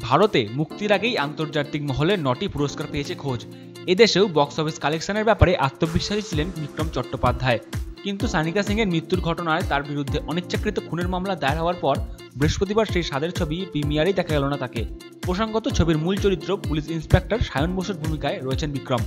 ভারতে মুক্তির আগেই আন্তর্জাতিক মহলে 9টি পুরস্কার পেয়েছে খোঁজ। এদেশেও বক্স অফিস কালেকশনের ব্যাপারে আত্মবিশ্বাসী ছিলেন বিক্রম চট্টোপাধ্যায়। কিন্তু সানিকা সিং এর মৃত্যুর ঘটনায় তার বিরুদ্ধে অনিচ্ছাকৃত খুনের মামলা দায়ের হওয়ার পর বৃহস্পতিবার সেই স্বাদের ছবি প্রিমিয়ারেই দেখা গেল না তাকে। প্রসঙ্গত, ছবির মূল চরিত্র পুলিশ ইন্সপেক্টর সায়ন বসুর ভূমিকায় রয়েছেন বিক্রম।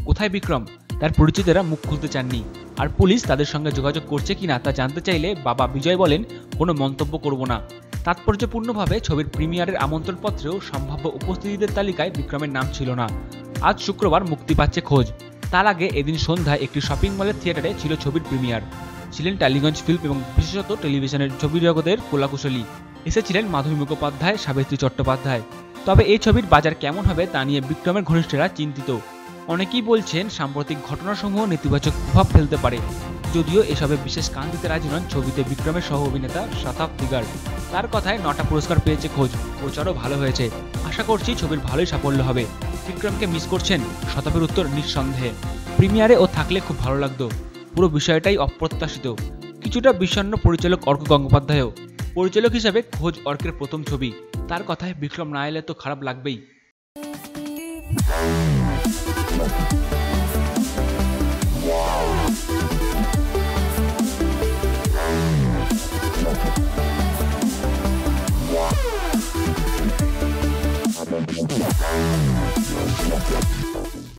কোথায় বিক্রম? তার পরিচিতরা মুখ খুলতে চাননি। আর পুলিশ তাদের সঙ্গে যোগাযোগ করছে কিনা তা জানতে চাইলে বাবা বিজয় বলেন, কোনো মন্তব্য করব না। তাৎপর্যপূর্ণভাবে ছবির প্রিমিয়ারের আমন্ত্রণপত্রেও সম্ভাব্য উপস্থিতিদের তালিকায় বিক্রমের নাম ছিল না। আজ শুক্রবার মুক্তি পাচ্ছে খোঁজ। তার আগে এদিন সন্ধ্যায় একটি শপিং মলের থিয়েটারে ছিল ছবির প্রিমিয়ার। ছিলেন টালিগঞ্জ ফিল্ম এবং বিশেষত টেলিভিশনের ছবি জগতের কলাকুশলী। এসেছিলেন মাধবী মুখোপাধ্যায়, সাবিত্রী চট্টোপাধ্যায়। তবে এই ছবির বাজার কেমন হবে তা নিয়ে বিক্রমের ঘনিষ্ঠরা চিন্তিত। অনেকেই বলছেন সাম্প্রতিক ঘটনাসমূহ নেতিবাচক প্রভাব ফেলতে পারে। যদিও এসবে বিশেষ কান দিতে রাজি নন ছবিতে বিক্রমের সহ অভিনেতা শতাব দিগার। তার কথায় 9টা পুরস্কার পেয়েছে খোঁজ, প্রচারও ভালো হয়েছে। আশা করছি ছবির ভালোই সাফল্য হবে। বিক্রমকে মিস করছেন? শতাবের উত্তর নিঃসন্দেহে। প্রিমিয়ারে ও থাকলে খুব ভালো লাগতো। পুরো বিষয়টাই অপ্রত্যাশিত। কিছুটা বিষণ্ণ পরিচালক অর্ক গঙ্গোপাধ্যায়ও। পরিচালক হিসেবে খোঁজ অর্কের প্রথম ছবি। তার কথায় বিক্রম না এলে তো খারাপ লাগবেই।